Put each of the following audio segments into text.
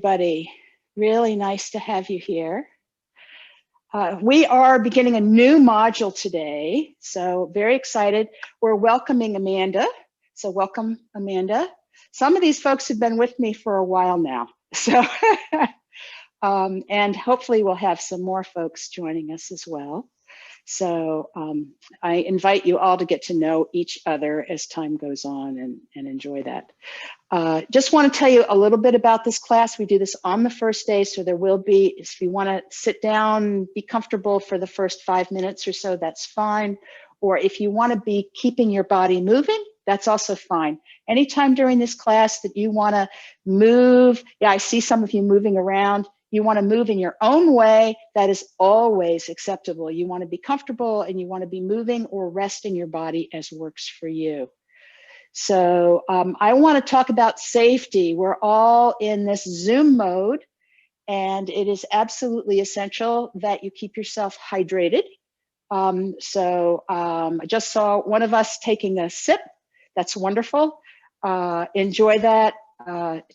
everybody. Really nice to have you here. We are beginning a new module today, so very excited. We're welcoming Amanda. So welcome, Amanda. Some of these folks have been with me for a while now, so and hopefully we'll have some more folks joining us as well. So I invite you all to get to know each other as time goes on and enjoy that. Just want to tell you a little bit about this class. We do this on the first day, so there will be, if you want to sit down, be comfortable for the first 5 minutes or so, that's fine. Or if you want to be keeping your body moving, that's also fine. Anytime during this class that you want to move, yeah, I see some of you moving around. You want to move in your own way, that is always acceptable. You want to be comfortable and you want to be moving or resting your body as works for you. So I want to talk about safety. We're all in this Zoom mode, and it is absolutely essential that you keep yourself hydrated. I just saw one of us taking a sip. That's wonderful. Enjoy that.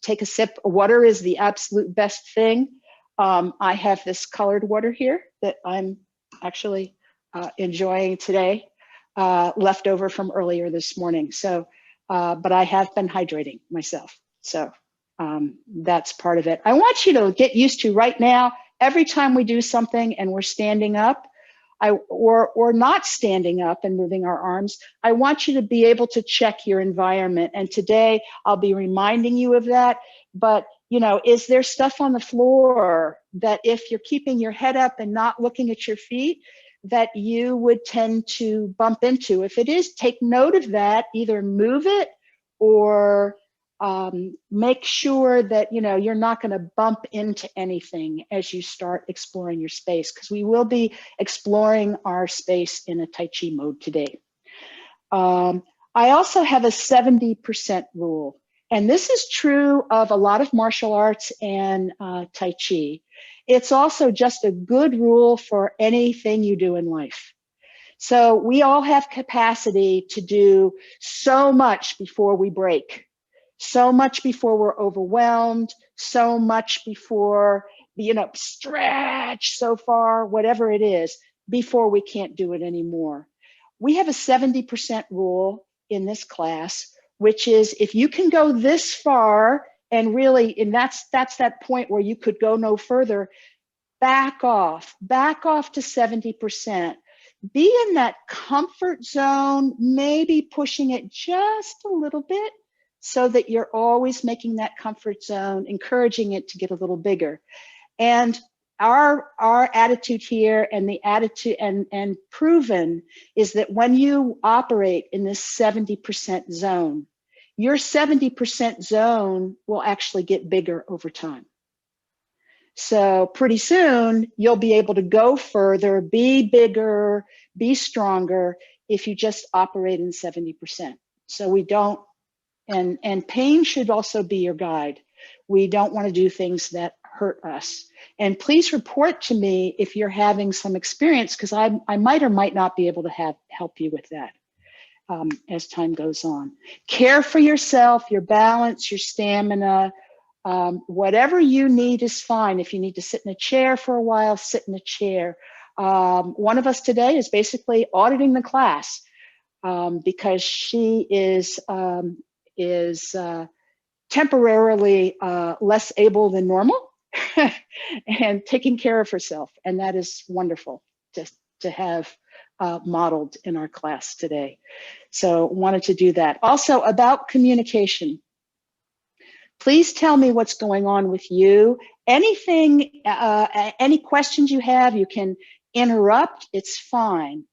Take a sip. Water is the absolute best thing. I have this colored water here that I'm actually enjoying today, left over from earlier this morning. So, but I have been hydrating myself. So that's part of it. I want you to get used to right now, every time we do something and we're standing up, or not standing up and moving our arms, I want you to be able to check your environment. And today I'll be reminding you of that. But you know, is there stuff on the floor that if you're keeping your head up and not looking at your feet, that you would tend to bump into? If it is, take note of that, either move it or make sure that, you know, you're not going to bump into anything as you start exploring your space, because we will be exploring our space in a Tai Chi mode today. I also have a 70% rule. And this is true of a lot of martial arts and Tai Chi. It's also just a good rule for anything you do in life. So we all have capacity to do so much before we break, so much before we're overwhelmed, so much before, you know, stretch so far, whatever it is, before we can't do it anymore. We have a 70% rule in this class, which is if you can go this far and really, and that's that point where you could go no further, back off to 70%. Be in that comfort zone, maybe pushing it just a little bit so that you're always making that comfort zone, encouraging it to get a little bigger. And our attitude here and the attitude and proven is that when you operate in this 70% zone, your 70% zone will actually get bigger over time. So pretty soon you'll be able to go further, be bigger, be stronger if you just operate in 70%. So we don't, and pain should also be your guide. We don't want to do things that hurt us. And please report to me if you're having some experience, because I might or might not be able to help you with that. As time goes on. Care for yourself, your balance, your stamina, whatever you need is fine. If you need to sit in a chair for a while, sit in a chair. One of us today is basically auditing the class because she is temporarily less able than normal and taking care of herself. And that is wonderful to have modeled in our class today. So wanted to do that. Also about communication. Please tell me what's going on with you. Anything, any questions you have, you can interrupt, it's fine.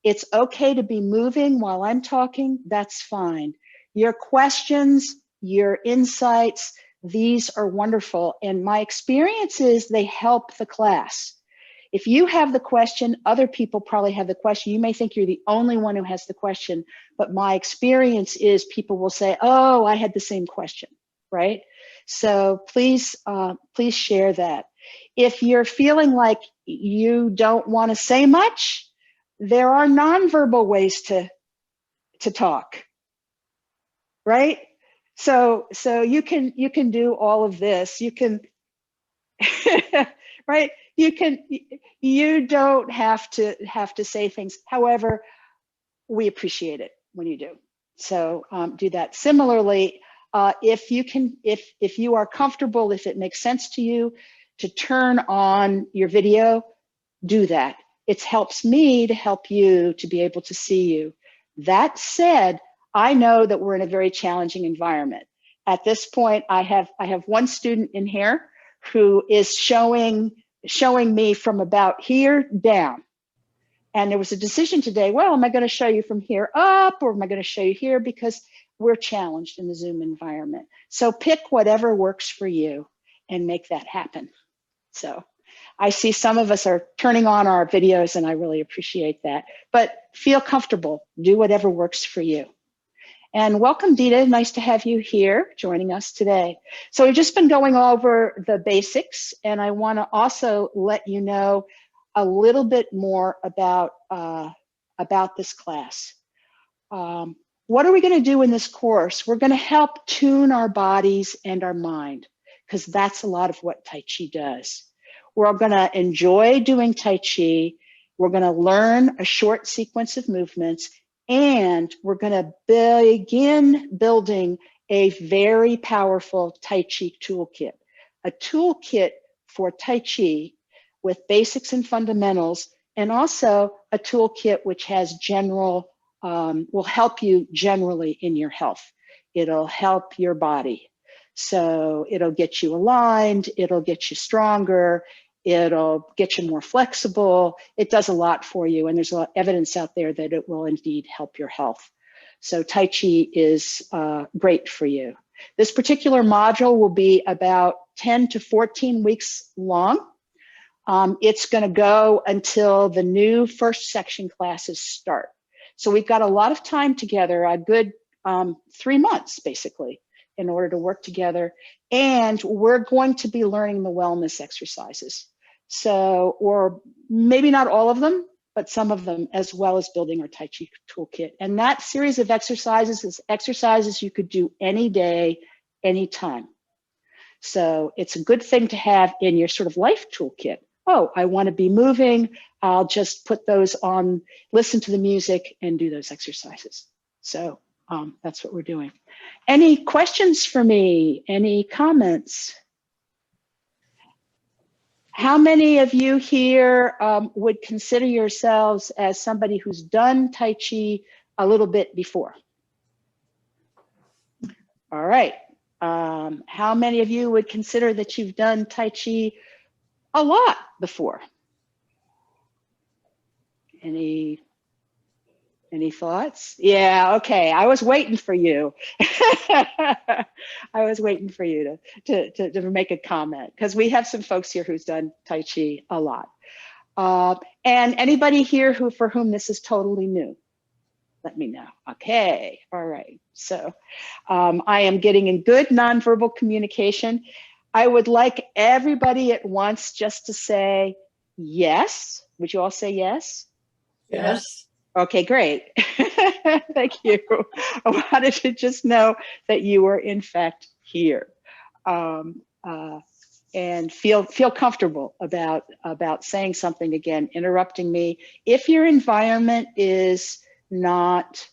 It's okay to be moving while I'm talking, that's fine. Your questions, your insights, these are wonderful. And my experience is they help the class. If you have the question, other people probably have the question. You may think you're the only one who has the question, but my experience is people will say, oh, I had the same question, right? So please, please share that. If you're feeling like you don't want to say much, there are nonverbal ways to talk, right? So you can do all of this. You can right? You don't have to say things. However, we appreciate it when you do. So do that. Similarly, if you are comfortable, if it makes sense to you to turn on your video, do that. It helps me to help you to be able to see you. That said, I know that we're in a very challenging environment. At this point, I have one student in here who is showing me from about here down. And there was a decision today, well, am I going to show you from here up, or am I going to show you here? Because we're challenged in the Zoom environment. So pick whatever works for you and make that happen. So I see some of us are turning on our videos, and I really appreciate that. But feel comfortable. Do whatever works for you. And welcome, Dita. Nice to have you here joining us today. So we've just been going over the basics, and I want to also let you know a little bit more about this class. What are we going to do in this course? We're going to help tune our bodies and our mind, because that's a lot of what Tai Chi does. We're going to enjoy doing Tai Chi. We're going to learn a short sequence of movements, and we're going to begin building a very powerful Tai Chi toolkit, a toolkit for Tai Chi with basics and fundamentals, and also a toolkit which has general, will help you generally in your health. It'll help your body. So it'll get you aligned, it'll get you stronger, it'll get you more flexible. It does a lot for you, and there's a lot of evidence out there that it will indeed help your health. So Tai Chi is great for you. This particular module will be about 10 to 14 weeks long. It's going to go until the new first section classes start. So we've got a lot of time together, a good 3 months basically, in order to work together. And we're going to be learning the wellness exercises. So, or maybe not all of them, but some of them, as well as building our Tai Chi toolkit. And that series of exercises is exercises you could do any day, anytime. So it's a good thing to have in your sort of life toolkit. Oh, I want to be moving. I'll just put those on, listen to the music, and do those exercises. So that's what we're doing. Any questions for me? Any comments? How many of you here would consider yourselves as somebody who's done Tai Chi a little bit before? All right. How many of you would consider that you've done Tai Chi a lot before? Any thoughts? Yeah, okay. I was waiting for you. I was waiting for you to make a comment, because we have some folks here who's done Tai Chi a lot. And anybody here for whom this is totally new? Let me know. Okay, all right. So I am getting in good nonverbal communication. I would like everybody at once just to say yes. Would you all say yes? Yes. Okay, great. Thank you. I wanted to just know that you were in fact here, and feel comfortable about saying something again, interrupting me. If your environment is not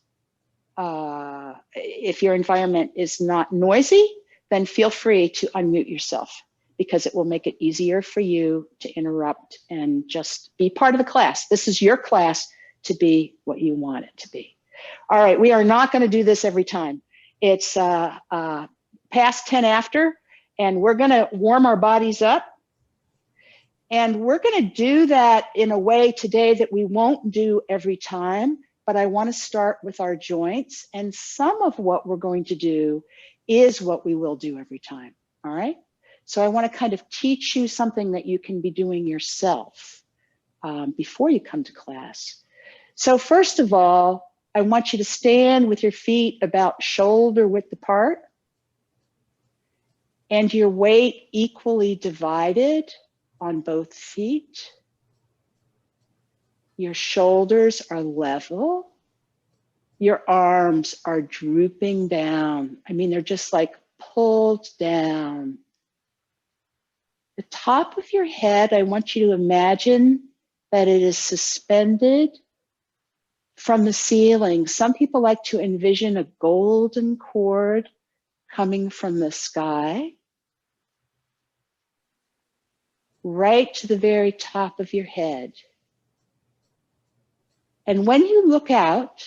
noisy, then feel free to unmute yourself, because it will make it easier for you to interrupt and just be part of the class. This is your class to be what you want it to be. All right, we are not going to do this every time. It's past 10 after, and we're going to warm our bodies up. And we're going to do that in a way today that we won't do every time, but I want to start with our joints. And some of what we're going to do is what we will do every time, all right? So I want to kind of teach you something that you can be doing yourself before you come to class. So first of all, I want you to stand with your feet about shoulder width apart and your weight equally divided on both feet. Your shoulders are level. Your arms are drooping down. I mean, they're just like pulled down. The top of your head, I want you to imagine that it is suspended from the ceiling. Some people like to envision a golden cord coming from the sky right to the very top of your head. And when you look out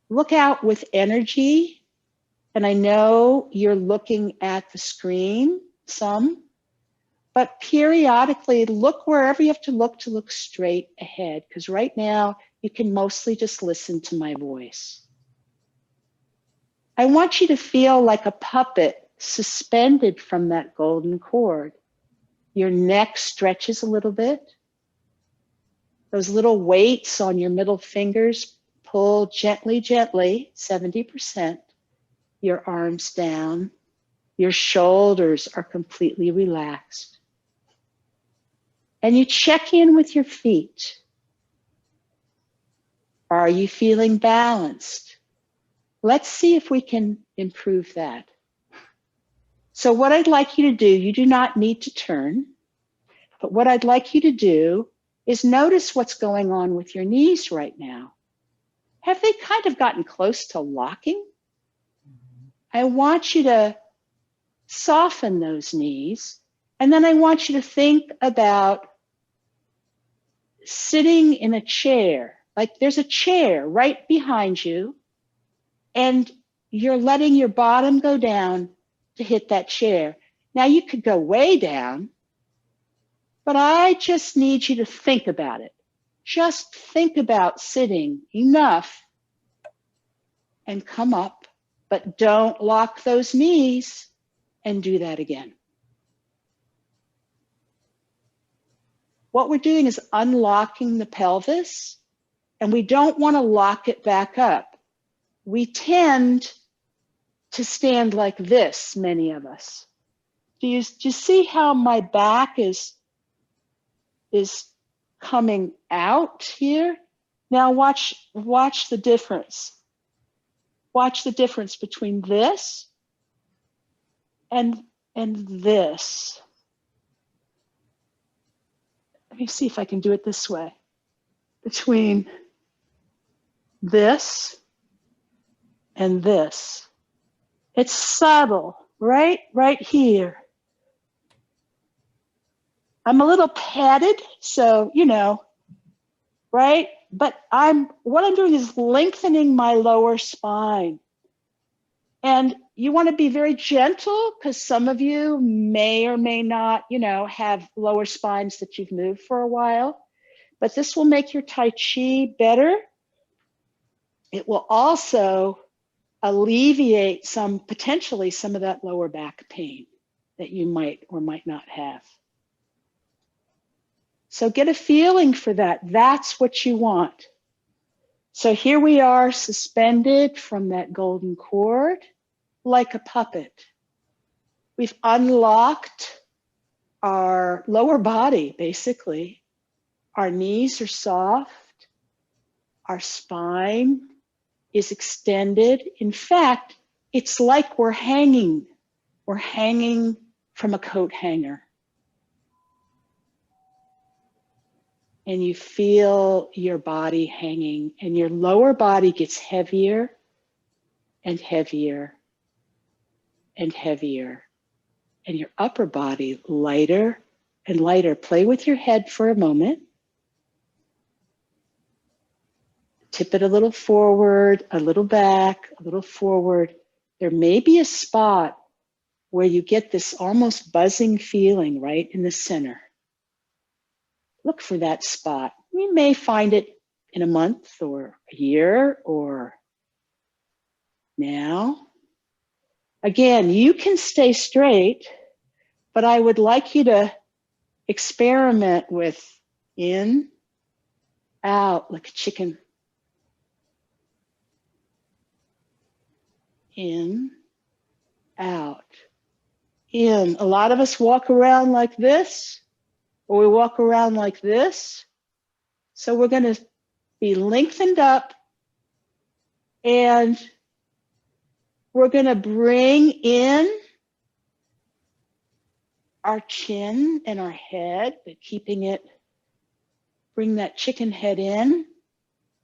with energy. And I know you're looking at the screen some, but periodically look wherever you have to look straight ahead, because right now you can mostly just listen to my voice. I want you to feel like a puppet suspended from that golden cord. Your neck stretches a little bit. Those little weights on your middle fingers pull gently, 70%. Your arms down. Your shoulders are completely relaxed. And you check in with your feet. Are you feeling balanced? Let's see if we can improve that. So what I'd like you to do, you do not need to turn, but what I'd like you to do is notice what's going on with your knees right now. Have they kind of gotten close to locking? I want you to soften those knees, and then I want you to think about sitting in a chair. Like there's a chair right behind you, and you're letting your bottom go down to hit that chair. Now you could go way down, but I just need you to think about it. Just think about sitting enough and come up, but don't lock those knees, and do that again. What we're doing is unlocking the pelvis, and we don't want to lock it back up. We tend to stand like this, many of us. Do you see how my back is coming out here? Now watch the difference. Watch the difference between this and this. Let me see if I can do it this way. Between this and this. It's subtle, right here. I'm a little padded, so, you know, right? But what I'm doing is lengthening my lower spine. And you want to be very gentle, because some of you may or may not, you know, have lower spines that you've moved for a while. But this will make your Tai Chi better. It will also alleviate potentially some of that lower back pain that you might or might not have. So get a feeling for that. That's what you want. So here we are, suspended from that golden cord like a puppet. We've unlocked our lower body, basically. Our knees are soft. Our spine is extended. In fact, it's like we're hanging. We're hanging from a coat hanger. And you feel your body hanging, and your lower body gets heavier and heavier and heavier, and your upper body lighter and lighter. Play with your head for a moment. Tip it a little forward, a little back, a little forward. There may be a spot where you get this almost buzzing feeling right in the center. Look for that spot. You may find it in a month or a year or now. Again, you can stay straight, but I would like you to experiment with in, out, like a chicken. In, out, in. A lot of us walk around like this, or we walk around like this. So we're going to be lengthened up, and we're going to bring in our chin and our head, but keeping it, bring that chicken head in,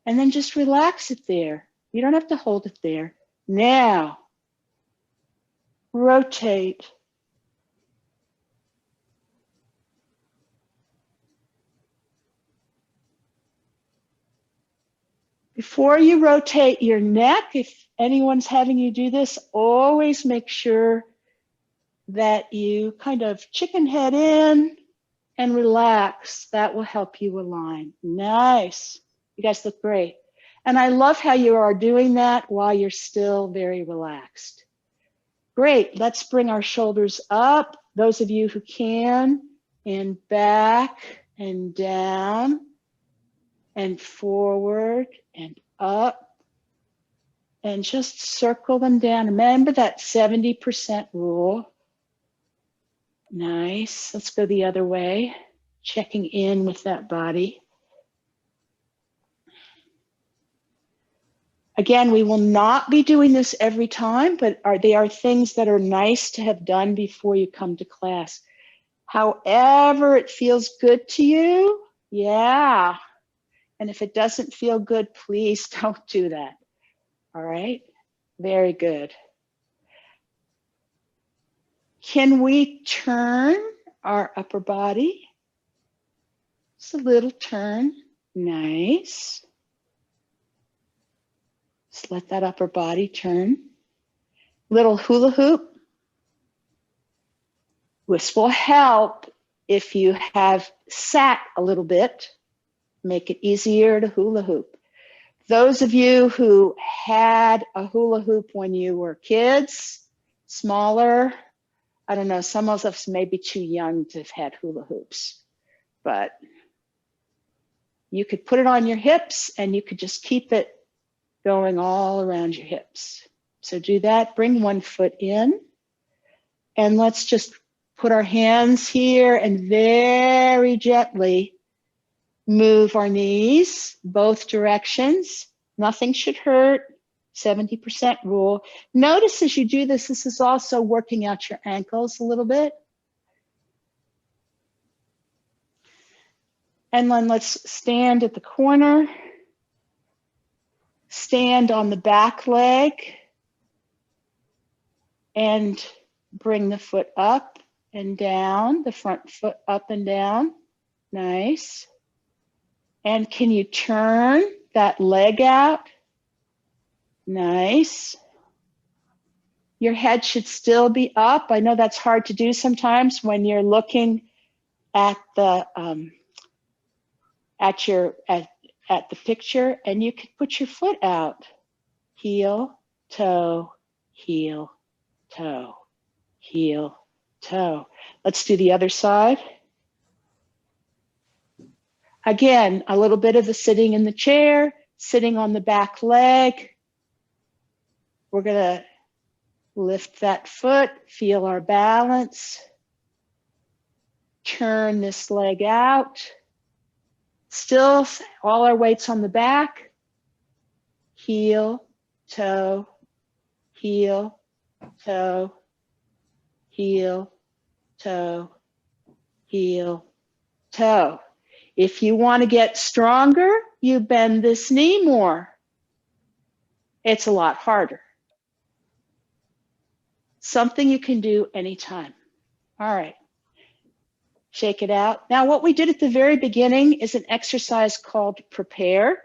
and then just relax it there. You don't have to hold it there. Now, rotate. Before you rotate your neck, if anyone's having you do this, always make sure that you kind of chicken head in and relax. That will help you align. Nice. You guys look great. And I love how you are doing that while you're still very relaxed. Great. Let's bring our shoulders up. Those of you who can, and back and down and forward and up, and just circle them down. Remember that 70% rule. Nice. Let's go the other way, checking in with that body. Again, we will not be doing this every time, but they are things that are nice to have done before you come to class. However it feels good to you, yeah. And if it doesn't feel good, please don't do that. All right? Very good. Can we turn our upper body? Just a little turn. Nice. Just let that upper body turn. Little hula hoop. This will help if you have sat a little bit, make it easier to hula hoop. Those of you who had a hula hoop when you were kids, smaller, I don't know, some of us may be too young to have had hula hoops, but you could put it on your hips and you could just keep it going all around your hips. So do that, bring one foot in, and let's just put our hands here and very gently move our knees both directions. Nothing should hurt. 70% rule. Notice as you do this, this is also working out your ankles a little bit. And then let's stand at the corner. Stand on the back leg and bring the foot up and down, the front foot up and down. Nice. And can you turn that leg out? Nice. Your head should still be up. I know that's hard to do sometimes when you're looking at the at the picture, and you can put your foot out. Heel, toe, heel, toe, heel, toe. Let's do the other side. Again, a little bit of the sitting in the chair, sitting on the back leg. We're going to lift that foot, feel our balance. Turn this leg out. Still, all our weight's on the back. Heel, toe, heel, toe, heel, toe, heel, toe. If you want to get stronger, you bend this knee more. It's a lot harder. Something you can do anytime. All right. Shake it out. Now, what we did at the very beginning is an exercise called prepare.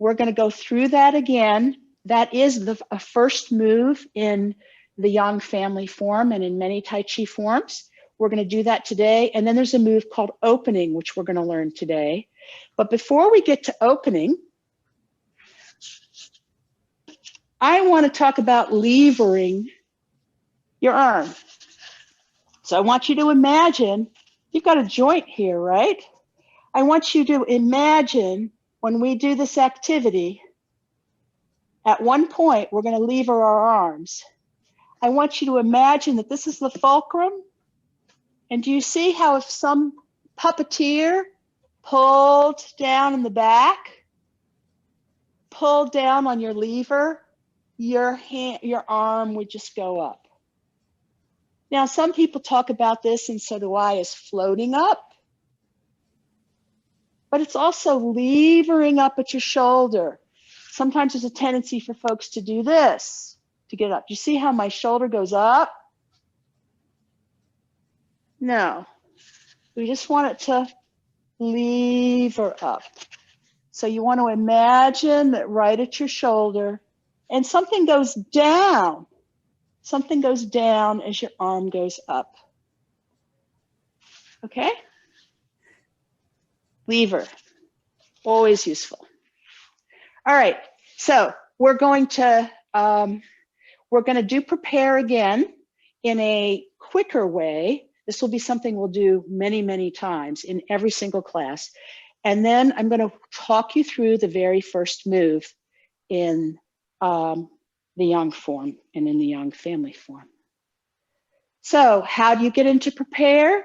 We're going to go through that again. That is a first move in the Yang family form and in many Tai Chi forms. We're going to do that today. And then there's a move called opening, which we're going to learn today. But before we get to opening, I want to talk about levering your arm. So I want you to imagine, you've got a joint here, right? I want you to imagine when we do this activity, at one point, we're going to lever our arms. I want you to imagine that this is the fulcrum. And do you see how if some puppeteer pulled down in the back, pulled down on your lever, your arm would just go up. Now, some people talk about this, and so do I, as floating up, but it's also levering up at your shoulder. Sometimes there's a tendency for folks to do this, to get up. You see how my shoulder goes up? No, we just want it to lever up. So you want to imagine that right at your shoulder, and something goes down. Something goes down as your arm goes up. Okay? Lever, always useful. All right, so we're going to do prepare again in a quicker way. This will be something we'll do many, many times in every single class. And then I'm going to talk you through the very first move in the Yang form and in the Yang family form. So how do you get into prepare?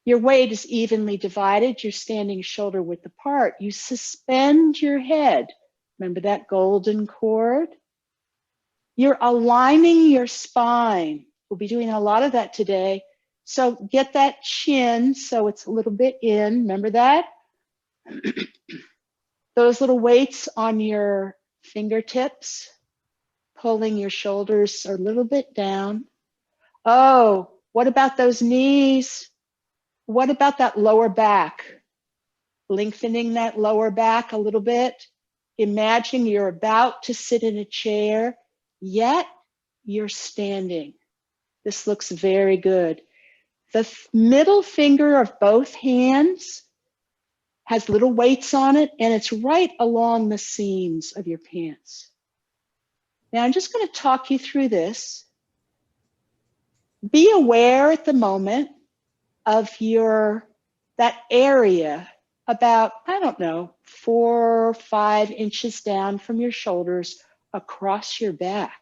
Your weight is evenly divided. You're standing shoulder width apart. You suspend your head. Remember that golden cord? You're aligning your spine. We'll be doing a lot of that today. So get that chin so it's a little bit in. Remember that? Those little weights on your fingertips, pulling your shoulders a little bit down. Oh, what about those knees? What about that lower back? Lengthening that lower back a little bit. Imagine you're about to sit in a chair, yet you're standing. This looks very good. The middle finger of both hands has little weights on it, and it's right along the seams of your pants. Now I'm just going to talk you through this. Be aware at the moment of that area about, I don't know, 4 or 5 inches down from your shoulders across your back.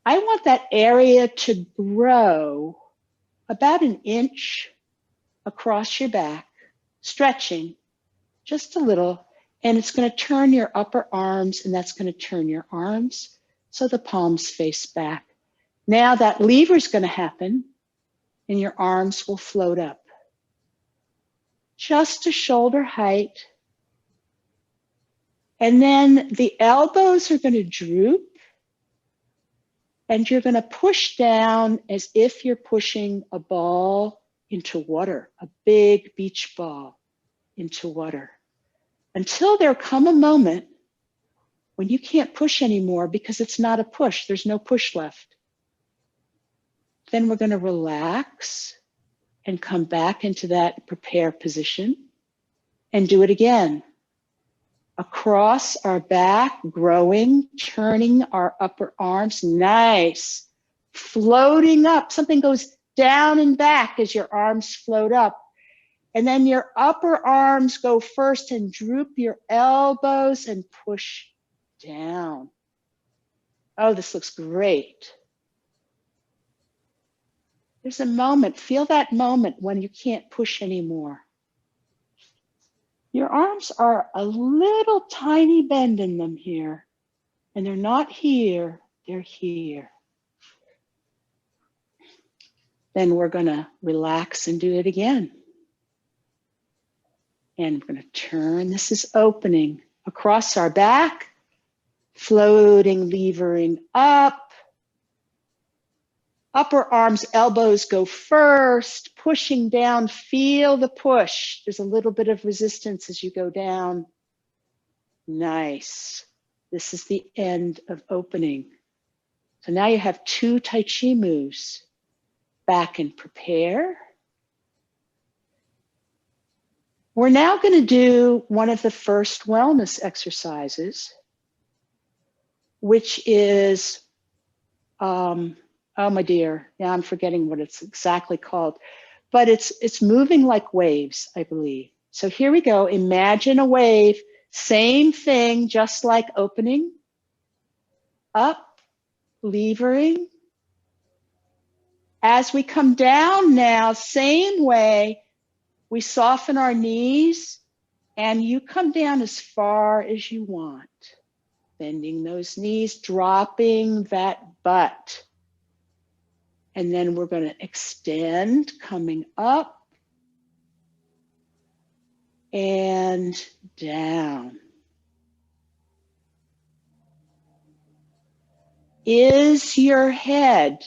I want that area to grow about 1 inch across your back, stretching just a little, and it's going to turn your upper arms, and that's going to turn your arms so the palms face back. Now that lever is going to happen, and your arms will float up. Just to shoulder height. And then the elbows are going to droop, and you're going to push down as if you're pushing a ball into water, a big beach ball into water, until there come a moment when you can't push anymore because it's not a push. There's no push left. Then we're going to relax and come back into that prepare position and do it again. Across our back, growing, turning our upper arms, nice. Floating up, something goes down and back as your arms float up. And then your upper arms go first and droop your elbows and push down. Oh, this looks great. There's a moment, feel that moment when you can't push anymore. Your arms are a little tiny bend in them here, and they're not here, they're here. Then we're gonna relax and do it again. And we're gonna turn, this is opening across our back, floating, levering up. Upper arms, elbows go first, pushing down, feel the push. There's a little bit of resistance as you go down. Nice. This is the end of opening. So now you have 2 Tai Chi moves. Back and prepare. We're now going to do one of the first wellness exercises, which is, oh my dear, now I'm forgetting what it's exactly called, but it's moving like waves, I believe. So here we go. Imagine a wave, same thing, just like opening, up, levering. As we come down now, same way, we soften our knees and you come down as far as you want. Bending those knees, dropping that butt. And then we're going to extend, coming up and down. Is your head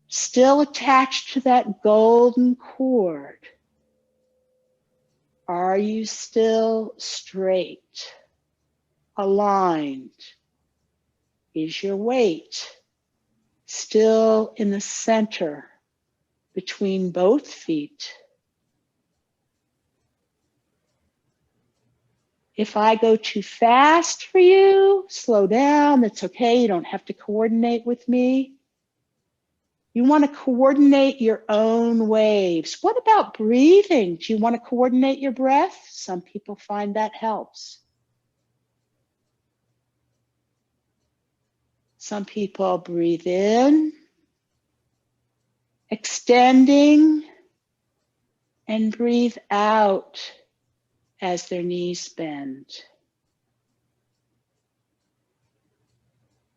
still attached to that golden cord? Are you still straight, aligned? Is your weight still in the center between both feet? If I go too fast for you, slow down. That's okay. You don't have to coordinate with me. You want to coordinate your own waves. What about breathing? Do you want to coordinate your breath? Some people find that helps. Some people breathe in, extending, and breathe out as their knees bend.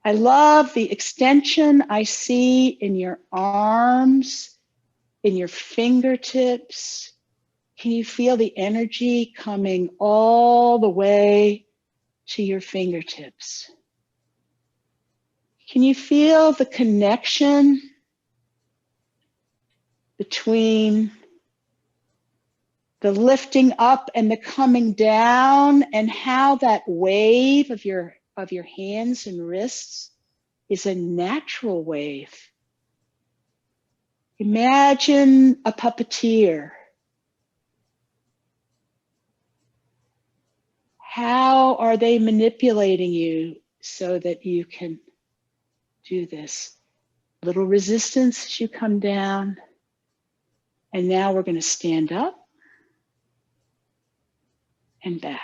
I love the extension I see in your arms, in your fingertips. Can you feel the energy coming all the way to your fingertips? Can you feel the connection between the lifting up and the coming down, and how that wave of your hands and wrists is a natural wave? Imagine a puppeteer. How are they manipulating you so that you can do this? Little resistance as you come down. And now we're going to stand up and back.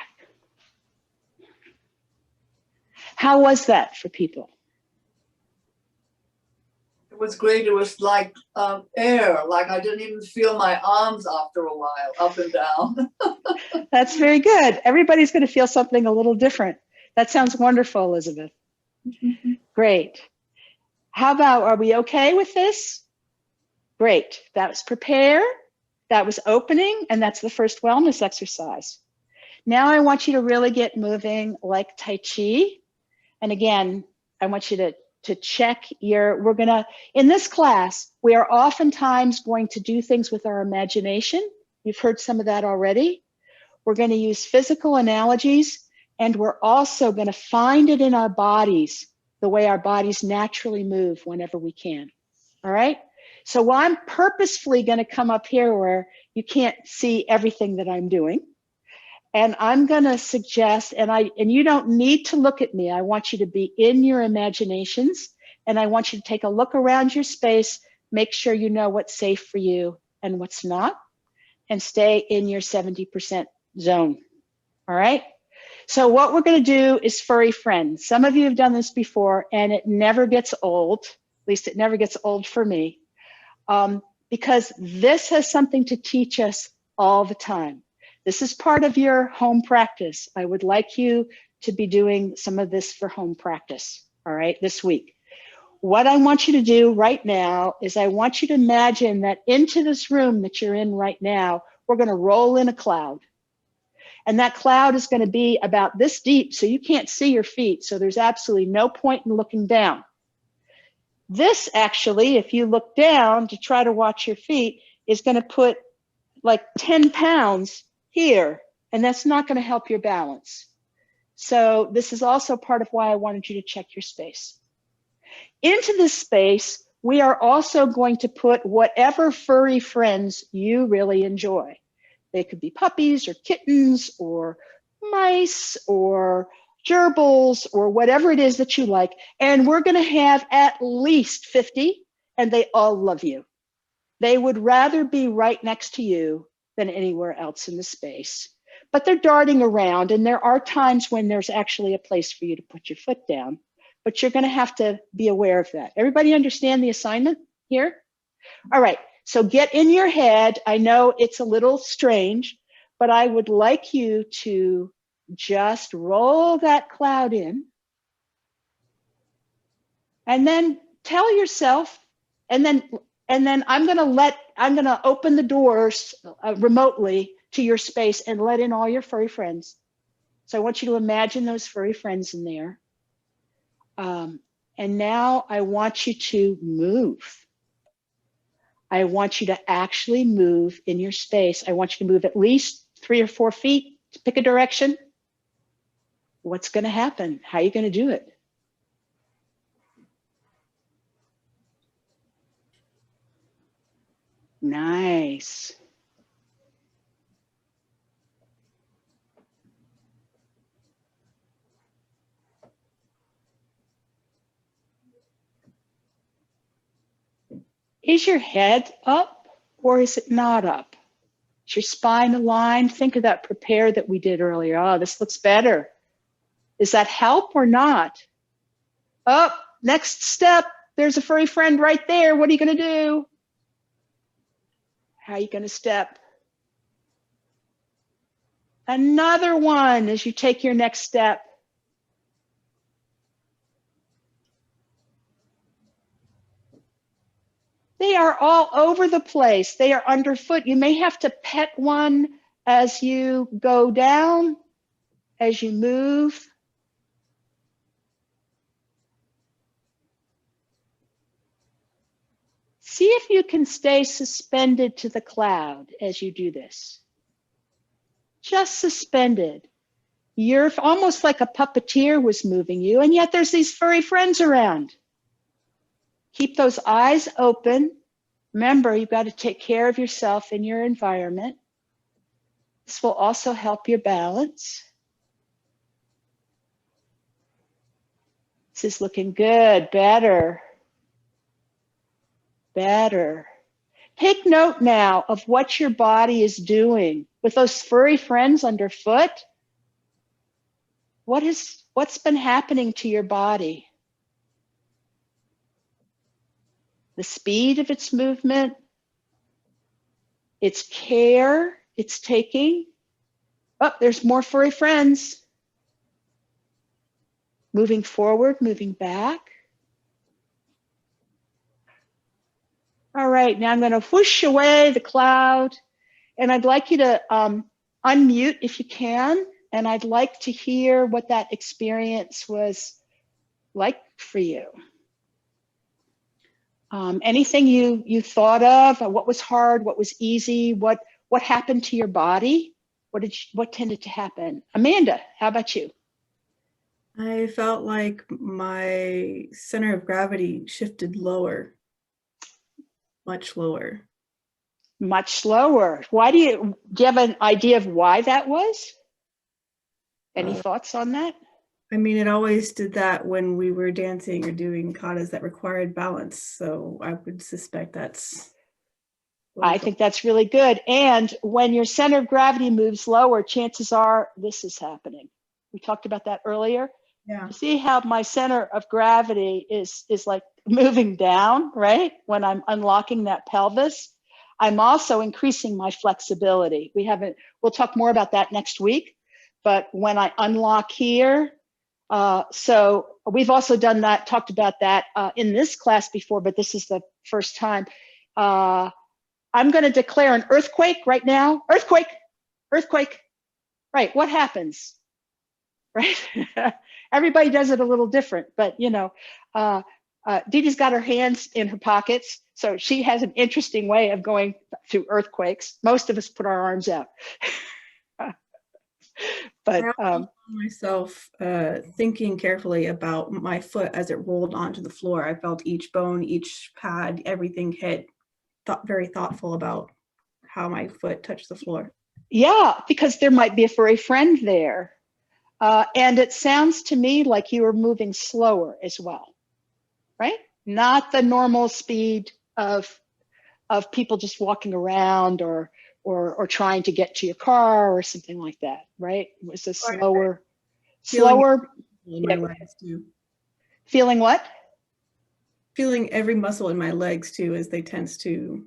How was that for people? It was great. It was like air, like I didn't even feel my arms after a while, up and down. That's very good. Everybody's going to feel something a little different. That sounds wonderful, Elizabeth. Great. How about, are we okay with this? Great. That was prepare, that was opening, and that's the first wellness exercise. Now I want you to really get moving like Tai Chi. And again, I want you to check we're gonna, in this class, we are oftentimes going to do things with our imagination. You've heard some of that already. We're gonna use physical analogies, and we're also gonna find it in our bodies, the way our bodies naturally move whenever we can, all right? So I'm purposefully gonna come up here where you can't see everything that I'm doing. And I'm gonna suggest, and you don't need to look at me. I want you to be in your imaginations, and I want you to take a look around your space, make sure you know what's safe for you and what's not, and stay in your 70% zone, all right? So what we're gonna do is furry friends. Some of you have done this before, and it never gets old. At least it never gets old for me, because this has something to teach us all the time. This is part of your home practice. I would like you to be doing some of this for home practice, all right, this week. What I want you to do right now is I want you to imagine that into this room that you're in right now, we're gonna roll in a cloud. And that cloud is gonna be about this deep, so you can't see your feet, so there's absolutely no point in looking down. This actually, if you look down to try to watch your feet, is gonna put like 10 pounds here, and that's not gonna help your balance. So this is also part of why I wanted you to check your space. Into this space, we are also going to put whatever furry friends you really enjoy. They could be puppies or kittens or mice or gerbils or whatever it is that you like. And we're gonna have at least 50, and they all love you. They would rather be right next to you than anywhere else in the space. But they're darting around, and there are times when there's actually a place for you to put your foot down, but you're gonna have to be aware of that. Everybody understand the assignment here? All right, so get in your head. I know it's a little strange, but I would like you to just roll that cloud in, and then tell yourself And then I'm gonna open the doors remotely to your space and let in all your furry friends. So I want you to imagine those furry friends in there. And now I want you to move. I want you to actually move in your space. I want you to move at least 3 or 4 feet to pick a direction. What's going to happen? How are you going to do it? Nice. Is your head up or is it not up? Is your spine aligned? Think of that prepare that we did earlier. Oh, this looks better. Does that help or not? Oh, next step. There's a furry friend right there. What are you going to do? How are you going to step? Another one as you take your next step. They are all over the place. They are underfoot. You may have to pet one as you go down, as you move. See if you can stay suspended to the cloud as you do this. Just suspended. You're almost like a puppeteer was moving you, and yet there's these furry friends around. Keep those eyes open. Remember, you've got to take care of yourself and your environment. This will also help your balance. This is looking good, better. Better. Take note now of what your body is doing with those furry friends underfoot. What's been happening to your body? The speed of its movement, its care it's taking. Oh, there's more furry friends. Moving forward, moving back. All right, now I'm going to whoosh away the cloud, and I'd like you to unmute if you can, and I'd like to hear what that experience was like for you. Anything you thought of? What was hard? What was easy? What happened to your body? What tended to happen? Amanda, how about you? I felt like my center of gravity shifted lower, much lower. Much slower. Why do you have an idea of why that was? Any thoughts on that? I mean, it always did that when we were dancing or doing katas that required balance. So I would suspect that's. I think that's really good. And when your center of gravity moves lower, chances are this is happening. We talked about that earlier. Yeah. You see how my center of gravity is like moving down, right? When I'm unlocking that pelvis. I'm also increasing my flexibility. We'll talk more about that next week. But when I unlock here, so we've also done that, talked about that in this class before, but this is the first time. I'm going to declare an earthquake right now. Earthquake, earthquake. Right, what happens? Right? Everybody does it a little different, but you know, Dee Dee's got her hands in her pockets, so she has an interesting way of going through earthquakes. Most of us put our arms out. But I found myself thinking carefully about my foot as it rolled onto the floor. I felt each bone, each pad, everything hit. Very thoughtful about how my foot touched the floor. Yeah, because there might be a furry friend there. And it sounds to me like you were moving slower as well, right? Not the normal speed of people just walking around or trying to get to your car or something like that, right? It was a slower. In my legs too. Feeling what? Feeling every muscle in my legs too, as they tense to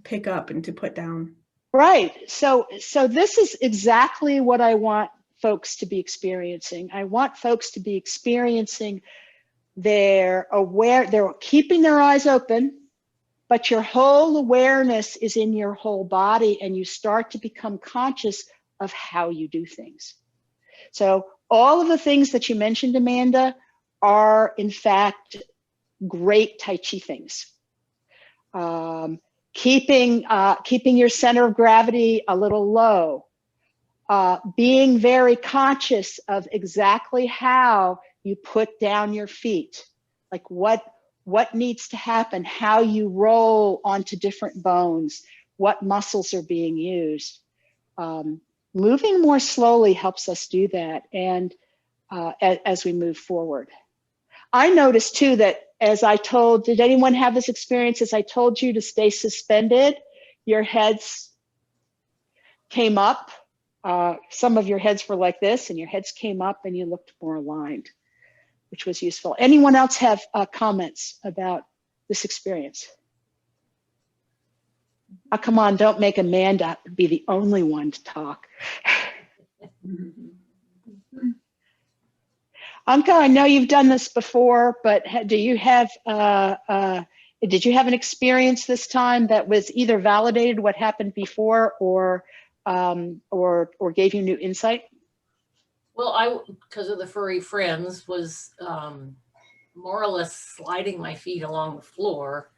pick up and to put down. Right. So this is exactly what I want folks to be experiencing. I want folks to be experiencing They're aware, they're keeping their eyes open, but your whole awareness is in your whole body, and you start to become conscious of how you do things. So all of the things that you mentioned, Amanda, are in fact great Tai Chi things. Keeping your center of gravity a little low, being very conscious of exactly how you put down your feet, like what needs to happen, how you roll onto different bones, what muscles are being used. Moving more slowly helps us do that, and as we move forward. I noticed too that as I told, did anyone have this experience? As I told you to stay suspended, your heads came up. Some of your heads were like this, and your heads came up and you looked more aligned, which was useful. Anyone else have comments about this experience? Oh, come on, don't make Amanda be the only one to talk. Anka, I know you've done this before, but do you have, did you have an experience this time that was either validated what happened before or gave you new insight? Well, because of the furry friends, was more or less sliding my feet along the floor,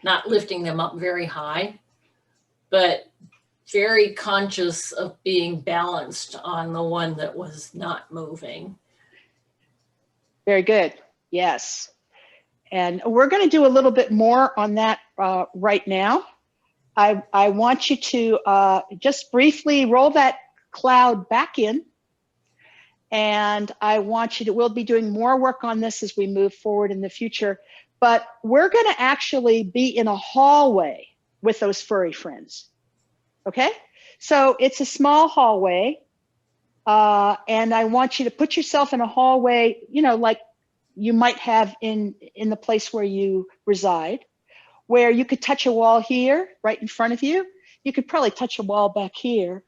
not lifting them up very high, but very conscious of being balanced on the one that was not moving. Very good. Yes. And we're going to do a little bit more on that right now. I want you to just briefly roll that cloud back in. And I want you to, we'll be doing more work on this as we move forward in the future. But we're going to actually be in a hallway with those furry friends. Okay? So it's a small hallway. And I want you to put yourself in a hallway, you know, like you might have in the place where you reside, where you could touch a wall here, right in front of you. You could probably touch a wall back here,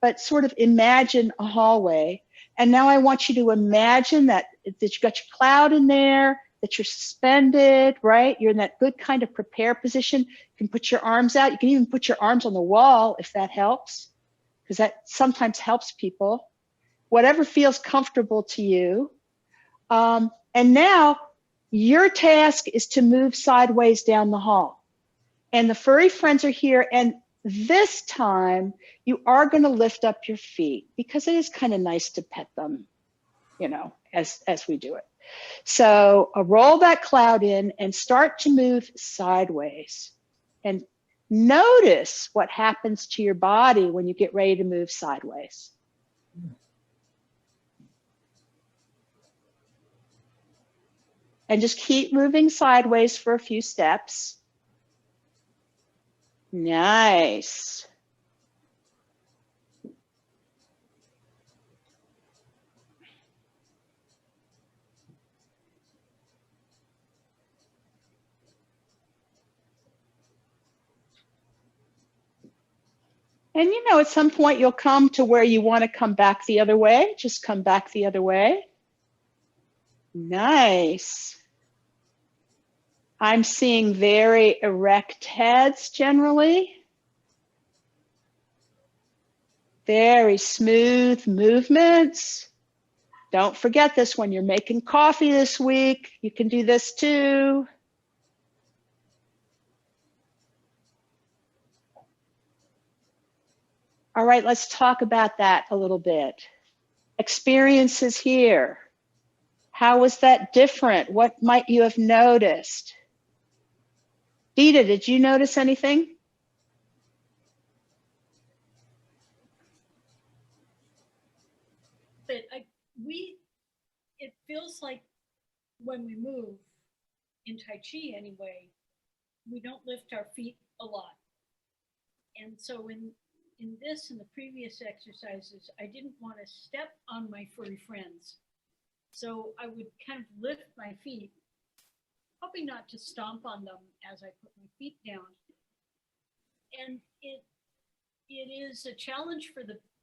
but sort of imagine a hallway. And now I want you to imagine that you got your cloud in there, that you're suspended, right? You're in that good kind of prepare position. You can put your arms out. You can even put your arms on the wall if that helps, because that sometimes helps people. Whatever feels comfortable to you. And now your task is to move sideways down the hall. And the furry friends are here. And this time you are going to lift up your feet because it is kind of nice to pet them, you know, as we do it. So roll that cloud in and start to move sideways. And notice what happens to your body when you get ready to move sideways. And just keep moving sideways for a few steps. Nice. And you know, at some point you'll come to where you want to come back the other way. Just come back the other way. Nice. I'm seeing very erect heads generally. Very smooth movements. Don't forget this when you're making coffee this week. You can do this too. All right, let's talk about that a little bit. Experiences here. How was that different? What might you have noticed? Dita, did you notice anything? But it feels like when we move, in Tai Chi anyway, we don't lift our feet a lot. And so in this and the previous exercises, I didn't want to step on my furry friends. So I would kind of lift my feet, hoping not to stomp on them as I put my feet down. And it is a challenge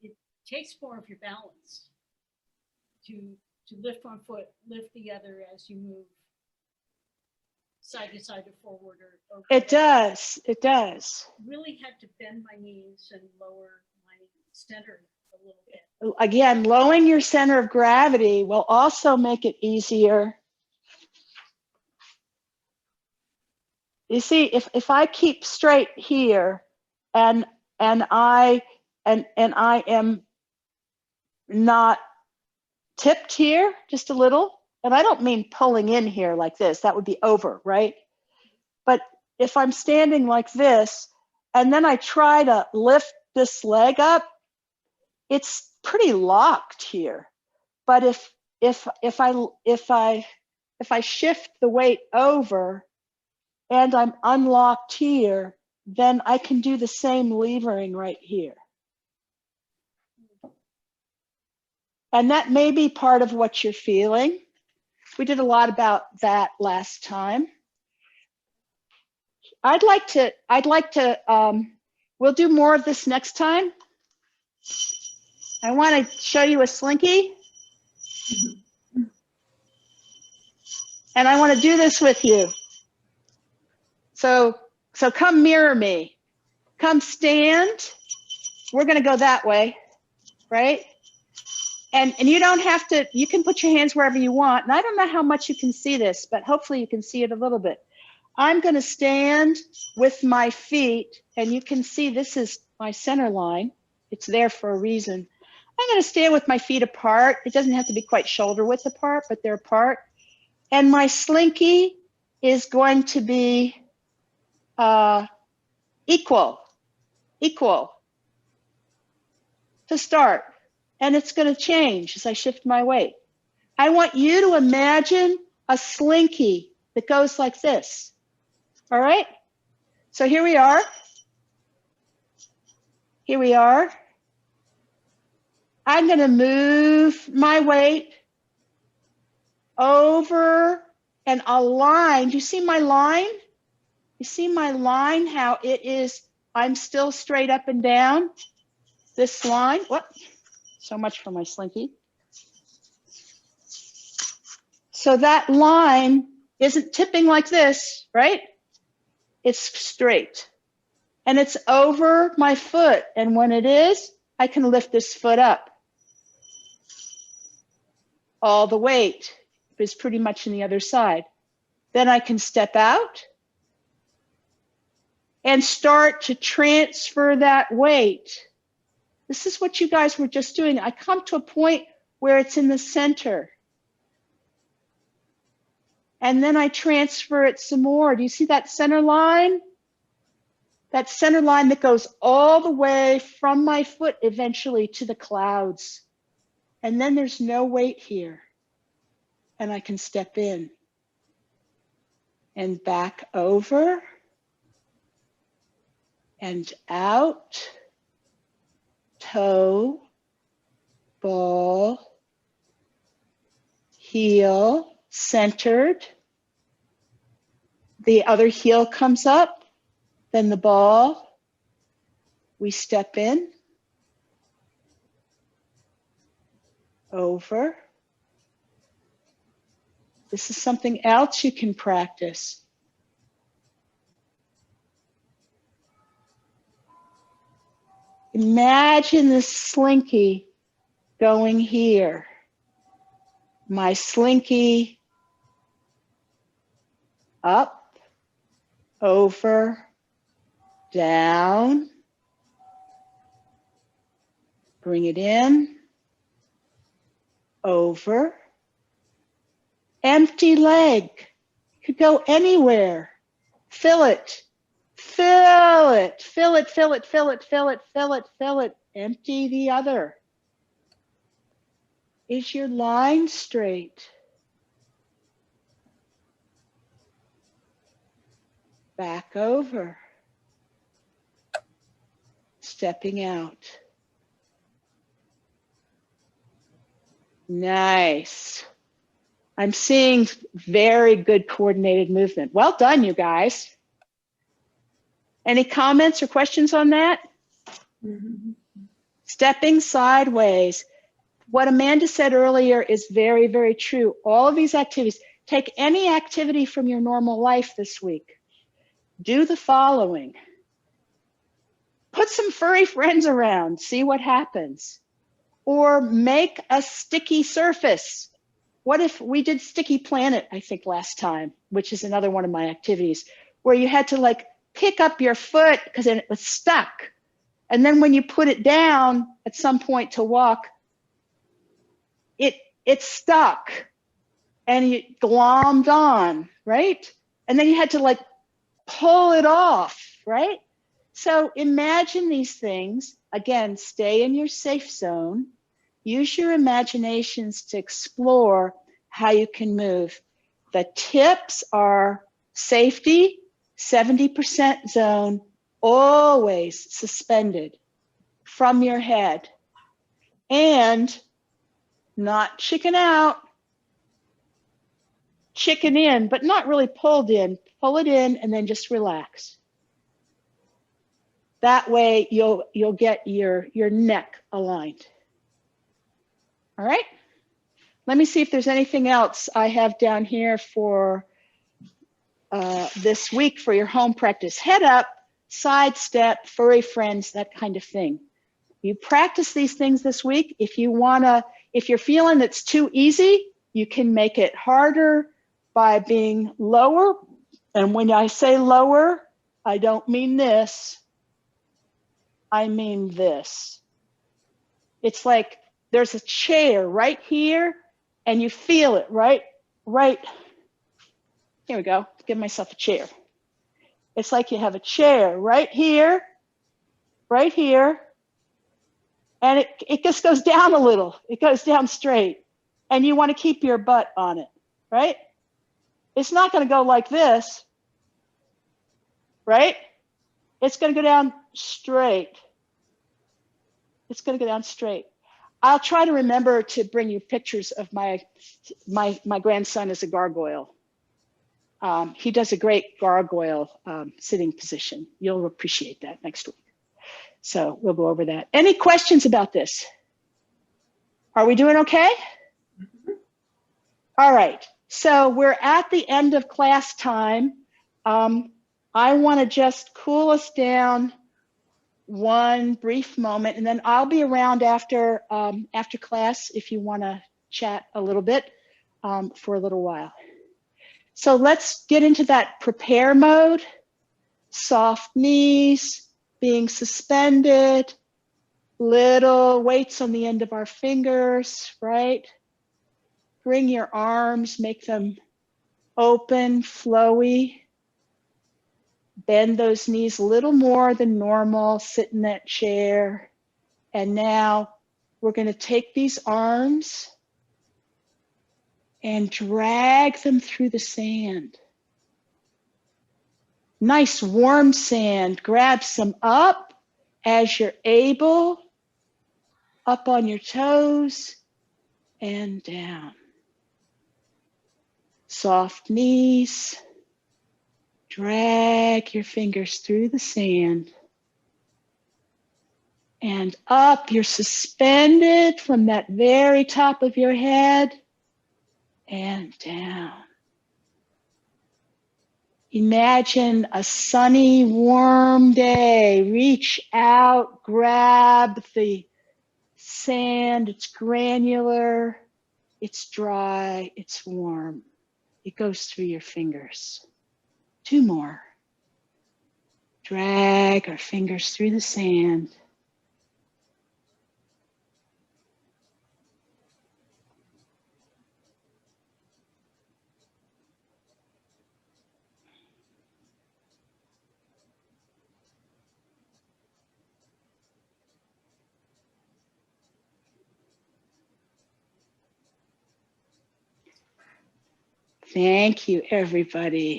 it takes more of your balance to lift one foot, lift the other as you move. side to side or forward or It does. It does. really had to bend my knees and lower my center a little bit. Again, lowering your center of gravity will also make it easier. You see, if I keep straight here and I am not tipped here just a little, and I don't mean pulling in here like this, that would be over, right? But if I'm standing like this and then I try to lift this leg up, it's pretty locked here. But if I shift the weight over and I'm unlocked here, then I can do the same levering right here. And that may be part of what you're feeling. We did a lot about that last time. I'd like to, we'll do more of this next time. I want to show you a slinky. And I want to do this with you. So come mirror me. Come stand. We're going to go that way, right? And you don't have to, you can put your hands wherever you want. And I don't know how much you can see this, but hopefully you can see it a little bit. I'm going to stand with my feet, and you can see this is my center line. It's there for a reason. I'm going to stand with my feet apart. It doesn't have to be quite shoulder width apart, but they're apart. And my slinky is going to be equal to start. And it's going to change as I shift my weight. I want you to imagine a slinky that goes like this. All right? So here we are. Here we are. I'm going to move my weight over and align. Do you see my line? You see my line, how it is, I'm still straight up and down. This line, what? So much for my slinky. So that line isn't tipping like this, right? It's straight. And it's over my foot. And when it is, I can lift this foot up. All the weight is pretty much in the other side. Then I can step out and start to transfer that weight. This is what you guys were just doing. I come to a point where it's in the center. And then I transfer it some more. Do you see that center line? That center line that goes all the way from my foot eventually to the clouds. And then there's no weight here. And I can step in and back over and out. Toe, ball, heel, centered. The other heel comes up, then the ball. We step in, over. This is something else you can practice. Imagine this slinky going here. My slinky up, over, down. Bring it in, over. Empty leg. Could go anywhere. Fill it. Fill it, fill it, fill it, fill it, fill it, fill it, fill it. Empty the other. Is your line straight? Back over. Stepping out. Nice. I'm seeing very good coordinated movement. Well done, you guys. Any comments or questions on that? Mm-hmm. Stepping sideways. What Amanda said earlier is very, very true. All of these activities, take any activity from your normal life this week. Do the following. Put some furry friends around, see what happens. Or make a sticky surface. What if we did Sticky Planet, I think last time, which is another one of my activities, where you had to like pick up your foot because then it was stuck. And then when you put it down at some point to walk, it stuck and you glommed on, right? And then you had to like pull it off, right? So imagine these things. Again, stay in your safe zone. Use your imaginations to explore how you can move. The tips are safety, 70% zone, always suspended from your head, and not chicken out, chicken in, but not really pulled in. Pull it in and then just relax. That way you'll get your neck aligned. All right, let me see if there's anything else I have down here for this week for your home practice. Head up, side step, furry friends, that kind of thing. You practice these things this week. If you're feeling it's too easy, you can make it harder by being lower. And when I say lower, I don't mean this, I mean this. It's like there's a chair right here and you feel it right. Here we go, give myself a chair. It's like you have a chair right here, and it just goes down a little. It goes down straight, and you want to keep your butt on it, right? It's not going to go like this, right? It's going to go down straight. It's going to go down straight. I'll try to remember to bring you pictures of my grandson as a gargoyle. He does a great gargoyle sitting position. You'll appreciate that next week. So we'll go over that. Any questions about this? Are we doing okay? All right, so we're at the end of class time. I want to just cool us down one brief moment, and then I'll be around after class if you want to chat a little bit for a little while. So let's get into that prepare mode. Soft knees, being suspended, little weights on the end of our fingers, right? Bring your arms, make them open, flowy. Bend those knees a little more than normal, sit in that chair. And now we're going to take these arms and drag them through the sand. Nice warm sand. Grab some up as you're able, up on your toes and down. Soft knees. Drag your fingers through the sand. And up, you're suspended from that very top of your head and down. Imagine a sunny, warm day. Reach out, grab the sand. It's granular, it's dry, it's warm. It goes through your fingers. 2 more. Drag our fingers through the sand. Thank you, everybody.